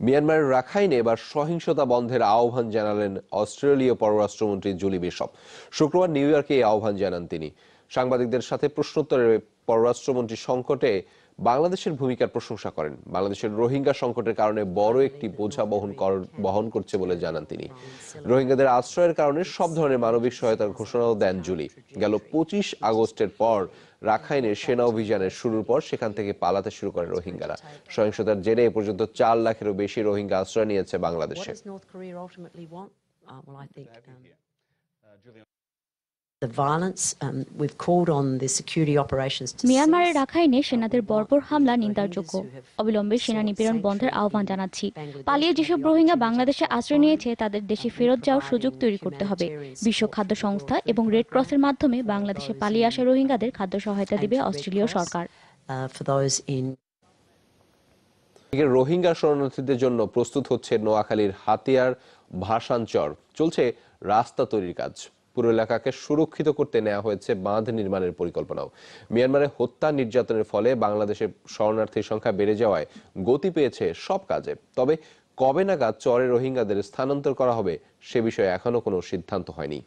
মিয়ানমারের রাখাইনে এবার সহিংসতা বন্ধের আহ্বান জানালেন অস্ট্রেলীয় পররাষ্ট্রমন্ত্রী জুলি বিশপ। শুক্রবার নিউ ইয়র্কে এই আহ্বান জানান তিনি। সাংবাদিকদের সাথে প্রশ্নোত্তরে পররাষ্ট্রমন্ত্রী সংকটে বাংলাদেশের ভূমিকার প্রশংসা করেন। বাংলাদেশের রোহিঙ্গা সংকটের কারণে বড় একটি বোঝা বহন করছে বলে জানান তিনি। রোহিঙ্গাদের আশ্রয়ের কারণে সব ধরনের মানবিক সহায়তার ঘোষণাও দেন জুলি। গেল 25 আগস্টের পর রাখাইনে সেনা অভিযানের শুরুর পর সেখান থেকে পালাতে শুরু করে রোহিঙ্গারা। সহিংসতার জেরে এ পর্যন্ত 4 লাখেরও বেশি রোহিঙ্গা আশ্রয় নিয়েছে বাংলাদেশে। মিয়ানমারের রাখাইনে সেনাদের বর্বর হামলা নিন্দাযোগ্য। অবিলম্বে সেনা নিপীড়ন বন্ধের আহ্বান জানাচ্ছি। পালিয়ে যেসব রোহিঙ্গা বাংলাদেশে আশ্রয় নিয়েছে তাদের দেশে ফেরত যাওয়ার সুযোগ তৈরি করতে হবে। বিশ্ব খাদ্য সংস্থা এবং রেড ক্রসের মাধ্যমে বাংলাদেশে পালিয়ে আসা রোহিঙ্গাদের খাদ্য সহায়তা দিবে অস্ট্রেলীয় সরকার। রোহিঙ্গা শরণার্থীদের জন্য প্রস্তুত হচ্ছে নোয়াখালীর হাতিয়ার ভাসানচর। চলছে রাস্তা তৈরির কাজ। পুরো এলাকাকে সুরক্ষিত করতে নেওয়া হয়েছে বাঁধ নির্মাণের পরিকল্পনাও। মিয়ানমারে হত্যা নির্যাতনের ফলে বাংলাদেশে শরণার্থীর সংখ্যা বেড়ে যাওয়ায় গতি পেয়েছে সব কাজে। তবে কবে নাগাদ চরে রোহিঙ্গাদের স্থানান্তর করা হবে সে বিষয়ে এখনো কোনো সিদ্ধান্ত হয়নি।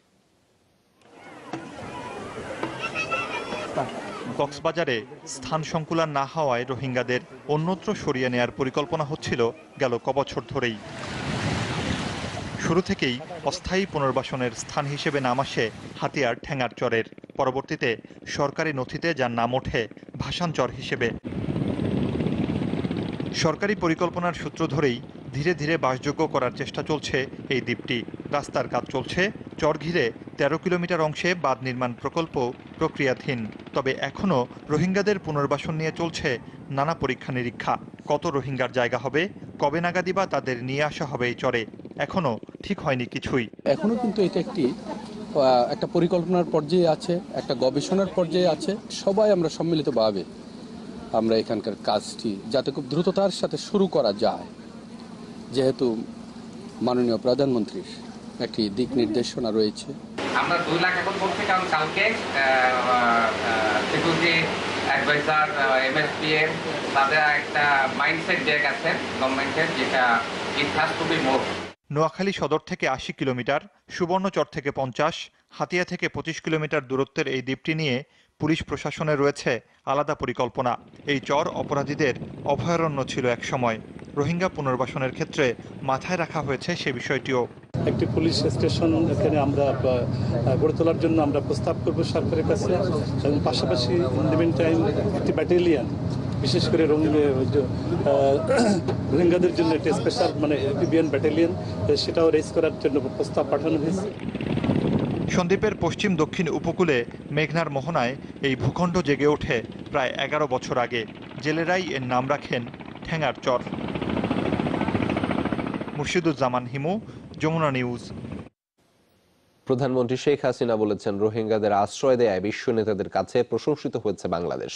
কক্সবাজারে স্থান সংকুলান না হওয়ায় রোহিঙ্গাদের অন্যত্র সরিয়ে নেয়ার পরিকল্পনা হচ্ছিল গেল কবছর ধরেই। শুরু থেকেই অস্থায়ী পুনর্বাসনের স্থান হিসেবে নাম আসে হাতিয়ার ঠ্যাঙ্গারচরের। পরবর্তীতে সরকারি নথিতে যার নাম ওঠে ভাসানচর হিসেবে। সরকারি পরিকল্পনার সূত্র ধরেই ধীরে ধীরে বাসযোগ্য করার চেষ্টা চলছে এই দ্বীপটি। রাস্তার কাজ চলছে। চর ঘিরে 13 কিলোমিটার অংশে বাঁধ নির্মাণ প্রকল্প প্রক্রিয়াধীন। তবে এখনও রোহিঙ্গাদের পুনর্বাসন নিয়ে চলছে নানা পরীক্ষা নিরীক্ষা। কত রোহিঙ্গার জায়গা হবে, কবে নাগাদই বা তাদের নিয়ে আসা হবে এই চরে, এখনো ঠিক হয়নি কিছুই। এখনো কিন্তু এটা একটা পরিকল্পনার পর্যায়ে আছে, একটা গবেষণার পর্যায়ে আছে। সবাই আমরা সম্মিলিতভাবে আমরা এখানকার কাজটি যাতে খুব দ্রুততার সাথে শুরু করা যায়, যেহেতু মাননীয় প্রধানমন্ত্রীর একটি দিক নির্দেশনা রয়েছে। আমরা 2 লাখ এখন বলছি, কারণ কালকে সিকিউরিটি অ্যাডভাইজার এমএসপিএম তাদের একটা মাইন্ডসেট দিয়ে গেছেন গভর্নমেন্টের, যেটা it has to be more. Noakhali সদর থেকে 80 কিলোমিটার, সুবর্ণচর থেকে 50, হাতিয়া থেকে 25 কিলোমিটার দূরত্বের এই দ্বীপটি নিয়ে পুলিশ প্রশাসনের রয়েছে আলাদা পরিকল্পনা। এই চর অপরাধীদের অভয়ারণ্য ছিল এক সময়। রোহিঙ্গা পুনর্বাসনের ক্ষেত্রে মাথায় রাখা হয়েছে সে বিষয়টিও। একটি পুলিশ স্টেশন এখানে আমরা গড়ে তোলার জন্য আমরা প্রস্তাব করব সরকারের কাছে, এবং পাশাপাশি ইন দ্য মিন টাইম একটি ব্যাটালিয়ন, বিশেষ করে রোহিঙ্গাদের জন্য একটি স্পেশাল এমপিবিএন ব্যাটালিয়ন, সেটাও রেজ করার জন্য প্রস্তাব পাঠানো হয়েছে। সন্দ্বীপের পশ্চিম দক্ষিণ উপকূলে মেঘনার মোহনায় এই ভূখণ্ড জেগে ওঠে প্রায় 11 বছর আগে। জেলেরাই এর নাম রাখেন ঠ্যাঙ্গারচর। মুর্শিদুজ্জামান হিমু, যমুনা নিউজ। প্রধানমন্ত্রী শেখ হাসিনা বলেছেন, রোহিঙ্গাদের আশ্রয় দেয়ায় বিশ্ব নেতাদের কাছে প্রশংসিত হয়েছে বাংলাদেশ।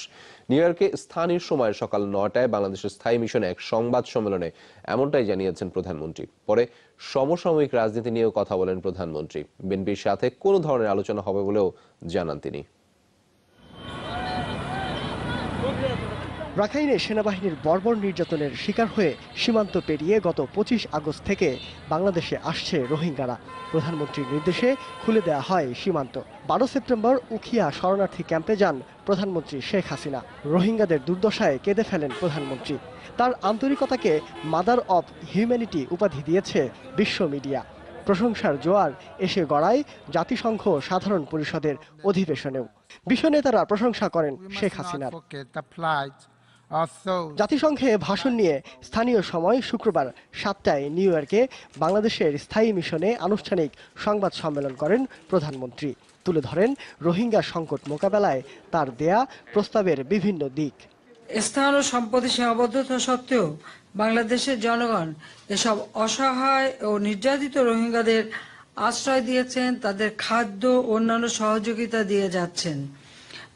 নিউ ইয়র্কে স্থানীয় সময় সকাল 9টায় বাংলাদেশের স্থায়ী মিশনে এক সংবাদ সম্মেলনে এমনটাই জানিয়েছেন প্রধানমন্ত্রী। পরে সমসাময়িক রাজনীতি নিয়েও কথা বলেন প্রধানমন্ত্রী। বিএনপির সাথে কোনো ধরনের আলোচনা হবে বলেও জানান তিনি। রাখাইনে সেনাবাহিনীর বর্বর নির্যাতনের শিকার হয়ে সীমান্ত পেরিয়ে গত 25 আগস্ট থেকে বাংলাদেশে আসছে রোহিঙ্গারা। প্রধানমন্ত্রীর নির্দেশে খুলে দেওয়া হয় সীমান্ত। 12 সেপ্টেম্বর উখিয়া শরণার্থী ক্যাম্পে যান প্রধানমন্ত্রী শেখ হাসিনা। রোহিঙ্গাদের দুর্দশায় কেঁদে ফেলেন প্রধানমন্ত্রী। তার আন্তরিকতাকে মাদার অব হিউম্যানিটি উপাধি দিয়েছে বিশ্ব মিডিয়া। প্রশংসার জোয়ার এসে গড়ায় জাতিসংঘ সাধারণ পরিষদের অধিবেশনেও। বিশ্ব নেতারা প্রশংসা করেন শেখ হাসিনার। জাতিসংঘে ভাষণ নিয়ে স্থানীয় সময় শুক্রবার 7টায় নিউ ইয়র্কে বাংলাদেশের স্থায়ী মিশনে আনুষ্ঠানিক সংবাদ সম্মেলন করেন প্রধানমন্ত্রী। তুলে ধরেন রোহিঙ্গা সংকট মোকাবেলায় তার দেয়া প্রস্তাবের বিভিন্ন দিক। স্থান ও সম্পত্তি সীমাবদ্ধতা সত্ত্বেও বাংলাদেশের জনগণ এসব অসহায় ও নির্যাতিত রোহিঙ্গাদের আশ্রয় দিয়েছেন, তাদের খাদ্য অন্যান্য সহযোগিতা দিয়ে যাচ্ছেন।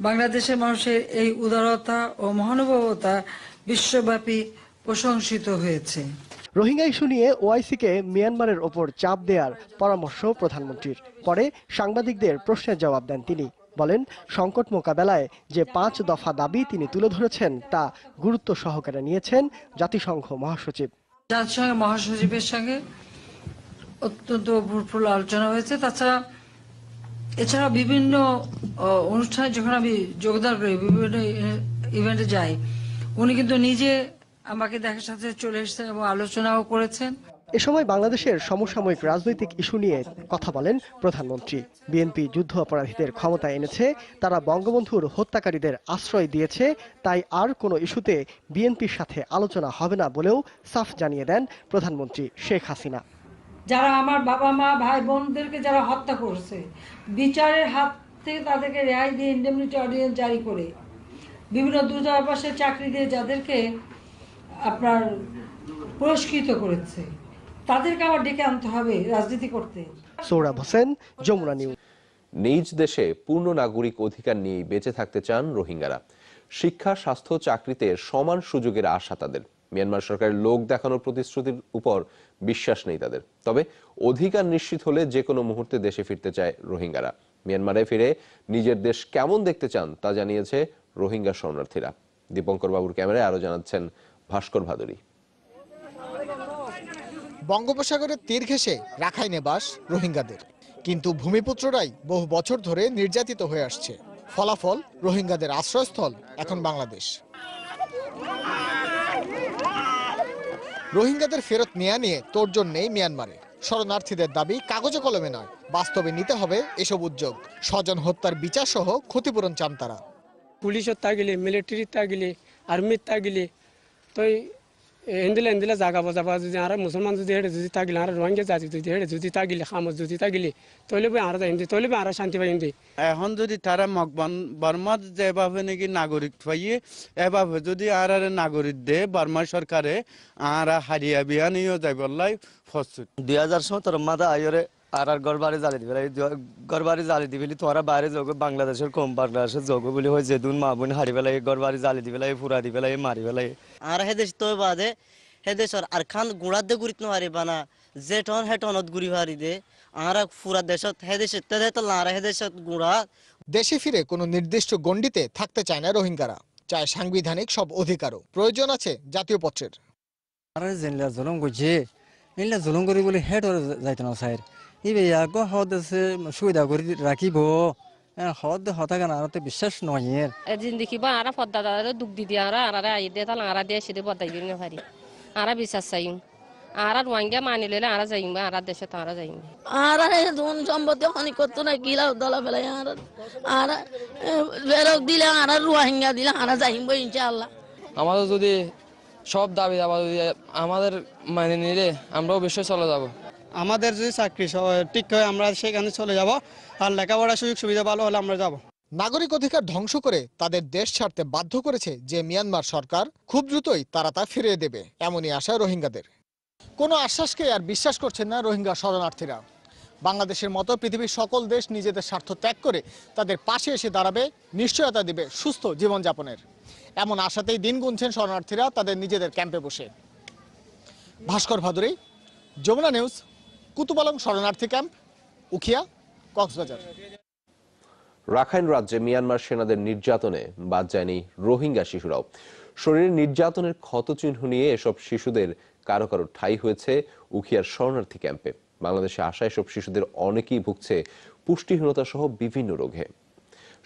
বাংলাদেশের মানুষের এই উদারতা ও মহানুভবতা বিশ্বব্যাপী প্রশংসিত হয়েছে। রোহিঙ্গা ইস্যু নিয়ে ওআইসিকে মিয়ানমারের ওপর চাপ দেওয়ার পরামর্শ প্রধানমন্ত্রীর। পরে সাংবাদিকদের প্রশ্নের জবাব দেন তিনি। বলেন, সংকট মোকাবেলায় যে 5 দফা দাবি তিনি তুলে ধরেছেন তা গুরুত্ব সহকারে নিয়েছেন জাতিসংঘ মহাসচিব। জাতিসংঘের মহাসচিবের সঙ্গে অত্যন্ত ভূতপূর্ব আলোচনা হয়েছে। তাছাড়া এছাড়া বিভিন্ন অনুষ্ঠানে যখন আমি যোগদান করি, বিভিন্ন ইভেন্টে যাই, উনি কিন্তু নিজে আমাকে দেখার সাথে চলে এসেছেন এবং আলোচনাও করেছেন। এ সময় বাংলাদেশের সমসাময়িক রাজনৈতিক ইস্যু নিয়ে কথা বলেন প্রধানমন্ত্রী। বিএনপি যুদ্ধ অপরাধীদের ক্ষমতায় এনেছে, তারা বঙ্গবন্ধুর হত্যাকারীদের আশ্রয় দিয়েছে, তাই আর কোনো ইস্যুতে বিএনপির সাথে আলোচনা হবে না বলেও সাফ জানিয়ে দেন প্রধানমন্ত্রী শেখ হাসিনা। যারা আমার বাবা মা ভাই বোনদেরকে যারা হত্যা করেছে, বিচারের হাত থেকে তাদেরকে রেহাই দিয়ে ইন্ডেমনিটি অর্ডিন্যান্স জারি করে, বিভিন্ন দূতাবাসে চাকরি দিয়ে যাদেরকে আপনার পুরস্কৃত করেছে, তাদেরকে আবার ডেকে আনতে হবে রাজনীতি করতে। সোহরাব হোসেন, যমুনা নিউজ। নিজ দেশে পূর্ণ নাগরিক অধিকার নিয়ে বেঁচে থাকতে চান রোহিঙ্গারা। শিক্ষা, স্বাস্থ্য, চাকরিতে সমান সুযোগের আশা তাদের। মিয়ানমার সরকারের লোক দেখানোর প্রতিশ্রুতির উপর বিশ্বাস নেই তাদের। তবে অধিকার নিশ্চিত হলে যে কোনো মুহূর্তে দেশে ফিরতে চায় রোহিঙ্গারা। মিয়ানমারে ফিরে নিজের দেশ কেমন দেখতে চান তা জানিয়েছে রোহিঙ্গা শরণার্থীরা। দীপঙ্কর বাবুর ক্যামেরায় আরো জানাচ্ছেন ভাস্কর ভাদুরী। বঙ্গোপসাগরের তীর ঘেঁষে রাখাইনে বাস রোহিঙ্গাদের, কিন্তু ভূমিপুত্ররাই বহু বছর ধরে নির্যাতিত হয়ে আসছে। ফলাফল, রোহিঙ্গাদের আশ্রয়স্থল এখন বাংলাদেশ। রোহিঙ্গাদের ফেরত নেওয়া নিয়ে তোড়জোড় নেই মিয়ানমারে। শরণার্থীদের দাবি কাগজে কলমে নয়, বাস্তবে নিতে হবে এসব উদ্যোগ। স্বজন হত্যার বিচার সহ ক্ষতিপূরণ চান তারা। পুলিশের তাগিলে, মিলিটারির তাগিলে, আর্মির তাগিলে, তো এন্দিলে জাগা বাজাবা যদি আর মুসলমান যদি হেঁটে যদি তাগিলে, আর রোহিঙ্গা জাতি যদি হেঁটে যদি তাগিলে, খামত যদি তাগিলে, তৈলে আর হিন্দি তৈলে আর শান্তি পাই হিন্দি। এখন যদি তারা মকবান বর্মাত যেভাবে নাকি নাগরিক পাইয়ে এভাবে যদি আর নাগরিক দে বর্মা সরকারে আর হারিয়া বিহানিও যাই বললাই প্রস্তুত। 2017 মাদা আয়রে আর গড়বাড়ি জ্বালি দিবে, গড়বাড়ি জ্বালি দিবি তোরা বাইরে যোগ বাংলাদেশের কম বাংলাদেশের যোগ বলে হয় যে দুন মা বোন হারি পেলাই গড়বাড়ি জ্বালি দিবে, ফুরা দিবে, মারি পেলাই। আর হেদেশ তো বাদে হেদেশর আর খান গুড়াত দে গুড়িত নোয়ারি বানা যে টন হে টনত গুড়ি হারি দে আর পুরা দেশত হেদেশে তেদে তো লারা হেদেশত গুড়া। দেশে ফিরে কোনো নির্দিষ্ট গণ্ডিতে থাকতে চায় না রোহিঙ্গারা, চায় সাংবিধানিক সব অধিকারও। প্রয়োজন আছে জাতীয় পত্রের। আর জেনলা জুলুম করছে, এনলা জুলুম করি বলে হেড যাইতে না স্যার, ইবে ইয়াগো হদ সুবিধা করে রাখিব, হদ হতা গান আর বিশ্বাস নয়। এদিন দেখিবা আর পদ্মা দাদা দুঃখ দিদি আর আই দে তাল আর দিয়ে সেদে পদ্মা দিন পারি আর বিশ্বাস চাই আর রোহিঙ্গা মানি লইলে আর যাইবা আর দেশে তারা যাইবা আর ধন সম্পত্তি হানি করতো না গিলা দলা বেলায় আর বেরক দিলে আর রোহিঙ্গা দিলে আর যাইব ইনশাআল্লাহ। আমাদের যদি সব দাবি দাবা যদি আমাদের মানে নিলে আমরাও অবশ্যই চলে যাব। আমাদের যদি চাকরি ঠিক হয় আমরা সেখানে চলে যাব, আর লেখাপড়ার সুযোগ সুবিধা ভালো হলে আমরা যাব। নাগরিক অধিকার ধ্বংস করে তাদের দেশ ছাড়তে বাধ্য করেছে যে মিয়ানমার সরকার, খুব দ্রুতই তারা তা ফিরিয়ে দেবে এমনই আশা রোহিঙ্গাদের। কোনো আশ্বাসকে আর বিশ্বাস করছেন না রোহিঙ্গা শরণার্থীরা। বাংলাদেশের মতো পৃথিবীর সকল দেশ নিজেদের স্বার্থ ত্যাগ করে তাদের পাশে এসে দাঁড়াবে, নিশ্চয়তা দিবে সুস্থ জীবনযাপনের। এমন আশাতেই দিন গুনছেন শরণার্থীরা তাদের নিজেদের ক্যাম্পে বসে। ভাস্কর ভাদুরী, যমুনা নিউজ, কুতুপালং শরণার্থী ক্যাম্প, উখিয়া, কক্সবাজার। রাখাইন রাজ্যে মিয়ানমার সেনাদের নির্যাতনে বাদ যায়নি রোহিঙ্গা শিশুরাও। শরীরে নির্যাতনের ক্ষতচিহ্ন নিয়ে এসব শিশুদের কারো কারো ঠাঁই হয়েছে উখিয়ার শরণার্থী ক্যাম্পে। বাংলাদেশে আসা এসব শিশুদের অনেকেই ভুগছে পুষ্টিহীনতা সহ বিভিন্ন রোগে।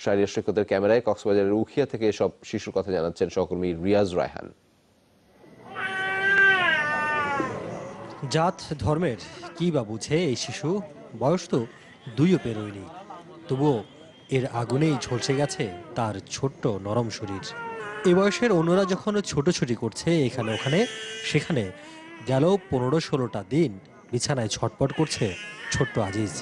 শাহরিয়ার সৈকতের ক্যামেরায় কক্সবাজারের উখিয়া থেকে এসব শিশুর কথা জানাচ্ছেন সহকর্মী রিয়াজ রায়হান। জাত ধর্মের কি বা বুঝে এই শিশু, বয়স তো 2ও পেরোয়নি, তবুও এর আগুনেই ঝলসে গেছে তার ছোট্ট নরম শরীর। এ বয়সের অন্যরা যখন ছোটাছুটি করছে এখানে ওখানে, সেখানে গেল 15-16টা দিন বিছানায় ছটপট করছে ছোট্ট আজিজ।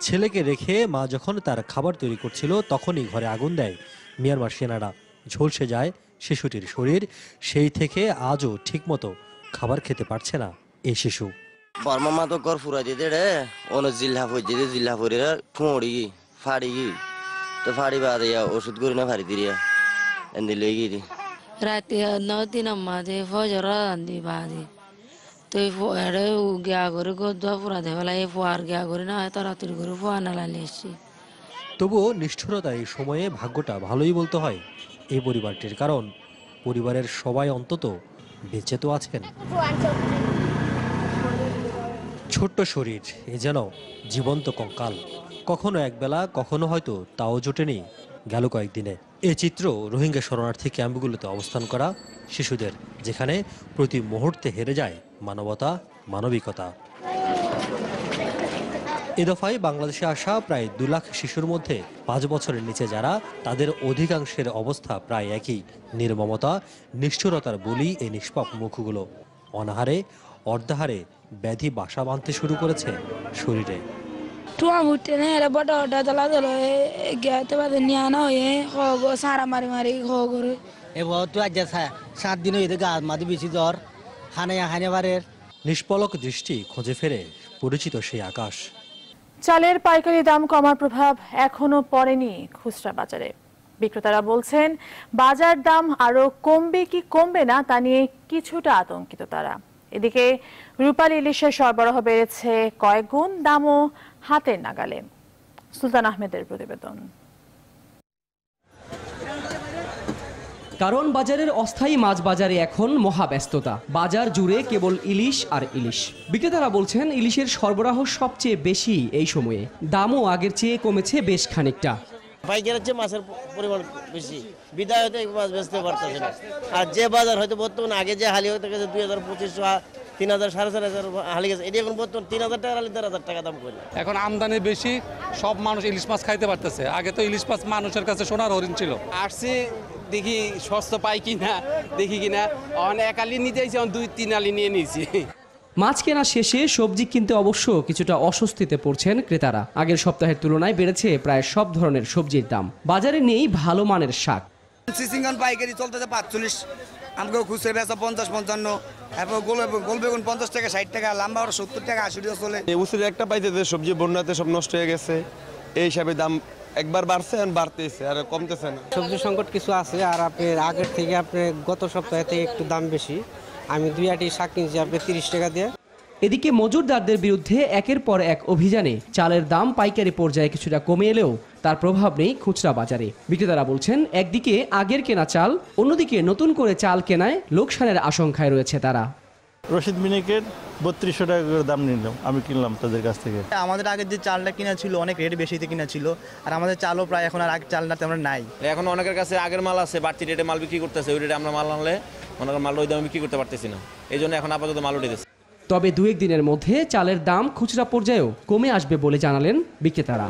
ছেলেকে রেখে মা যখন তার খাবার তৈরি করছিল তখনই ঘরে আগুন দেয় মিয়ানমার সেনারা। ঝলসে যায় শিশুটির শরীর, সেই থেকে আজও ঠিকমতো খাবার খেতে পারছে না এই শিশু। বর্মা মা তো ঘর ফুরা দিতে রে অনেক জিল্লা ফুজি জিল্লা ফুরি ফুঁড়ি ফাড়ি তো ফাড়ি বাদে ওষুধ করি না ফাড়ি দিয়ে এনে লই গিয়ে রাতে 9 দিন মাঝে ফজর আন্দি বাদে তো এড়ে গিয়া করে গদুয়া ফুরা দেবেলা এই ফুয়ার গিয়া করে না তাড়াতাড়ি করে ফুয়া না লালি এসছি। তবুও নিষ্ঠুরতা এই সময়ে ভাগ্যটা ভালোই বলতে হয় এই পরিবারটির, কারণ পরিবারের সবাই অন্তত বেঁচে তো আছেন। ছোট্ট শরীর, এ যেন জীবন্ত কঙ্কাল। কখনো একবেলা, কখনো হয়তো তাও জোটেনি গেল কয়েকদিনে। এ চিত্র রোহিঙ্গা শরণার্থী ক্যাম্পগুলোতে অবস্থান করা শিশুদের, যেখানে প্রতি মুহূর্তে হেরে যায় মানবতা, মানবিকতা। এ দফায় বাংলাদেশে আসা প্রায় 2 লাখ শিশুর মধ্যে 5 বছরের নিচে যারা, তাদের অধিকাংশের অবস্থা প্রায় একই। নির্মমতা, নিষ্ঠুরতার বলি এই নিষ্পাপ মুখগুলো। অনাহারে, অর্ধাহারে ব্যাধি বাসা বাঁধতে শুরু করেছে শরীরে। টুয়া মুটে না এরা বড় ওটা দলা দলা গেতে বাদে নিয়ে আনা হয়ে হগো সারা মারি মারি হগরে এবার তো আজ 7 দিন হইতে গা মাদি বেশি জ্বর হানে বারের। নিষ্পলক দৃষ্টি খোঁজে ফেরে পরিচিত সেই আকাশ। চালের পাইকারি দাম কমার প্রভাব এখনো পড়েনি খুচরা বাজারে। বিক্রেতারা বলছেন বাজার দাম আরো কমবে কি কমবে না তা নিয়ে কিছুটা আতঙ্কিত তারা। এদিকে রূপালী ইলিশের সরবরাহ বেড়েছে কয়েক গুণ, দামও হাতের নাগালে। সুলতান আহমেদের প্রতিবেদন। কারণ বাজারের অস্থায়ী মাছ বাজারে এখন মহাব্যস্ততা। বাজার জুড়ে কেবল ইলিশ আর ইলিশ। বিক্রেতারা বলছেন ইলিশের সরবরাহ সবচেয়ে বেশি এই সময়ে, দামও আগের চেয়ে কমেছে বেশ খানিকটা। পাইকারের চেয়ে মাছের পরিমাণ বেশি, বিদায় হয়তো মাছ বেচতে পারতেছে না। আর যে বাজার হয়তো বর্তমানে আগে যে হালি হতে গেছে 2200, 3000, 4500 হালি গেছে, এটি এখন বর্তমান 3000 টাকা হালি 1500 টাকা দাম করে। এখন আমদানি বেশি, সব মানুষ ইলিশ মাছ খাইতে পারতেছে। আগে তো ইলিশ মাছ মানুষের কাছে সোনার হরিণ ছিল। আসছে দেখি সস্তা পাই কিনা, দেখি কিনা এক আলি নিতে আইছি, 2-3 আলি নিয়ে নিয়েছি। মাছ কেনা শেষে সবজি কিনতে অবশ্য কিছুটা অস্বস্তিতে পড়ছেন ক্রেতারা। আগের সপ্তাহের তুলনায় বেড়েছে প্রায় সব ধরনের সবজির দাম। বাজারে নেই ভালো মানের শাক। সিসিঙ্গন পাইকারি চলতেছে 45, আমাকে খুচরা বেচা 50-55, এরপর গোল বেগুন 50 টাকা 60 টাকা, লাম্বা 70 টাকা 80 টাকা চলে। উচিত একটা পাইতেছে, সবজি বন্যাতে সব নষ্ট হয়ে গেছে, এই হিসাবে দাম একবার বাড়ছে আর বাড়তেছে আর কমতেছে না। সবজি সংকট কিছু আছে, আর আপনার আগের থেকে আপনার গত সপ্তাহে থেকে একটু দাম বেশি। আমি 2 আটি শাক কিনছি আপনি 30 টাকা দিয়ে। এদিকে মজুরদারদের বিরুদ্ধে একের পর এক অভিযানে চালের দাম পাইকারি পর্যায়ে কিছুটা কমে এলেও তার প্রভাব নেই খুচরা বাজারে। বিক্রেতারা বলছেন একদিকে আগের কেনা চাল, অন্যদিকে নতুন করে চাল কেনায় লোকসানের আশঙ্কায় রয়েছে তারা। রশিদ মিনিকের 3200 টাকা করে দাম নিলাম, আমি কিনলাম তাদের কাছ থেকে। আমাদের আগের যে চালটা কিনা ছিল অনেক রেট বেশিতে কিনা ছিল, আর আমাদের চালও প্রায় এখন আর আগের চালটা তেমন নাই। এখন অনেকের কাছে আগের মাল আছে, বাড়তি রেটে মাল বিক্রি করতেছে, ওই রেটে আমরা মাল আনলে অনেকের মাল ওই দামে বিক্রি করতে পারতেছি না, এই জন্য এখন আপাতত মাল উঠে গেছে। তবে 2-1 দিনের মধ্যে চালের দাম খুচরা পর্যায়েও কমে আসবে বলে জানালেন বিক্রেতারা।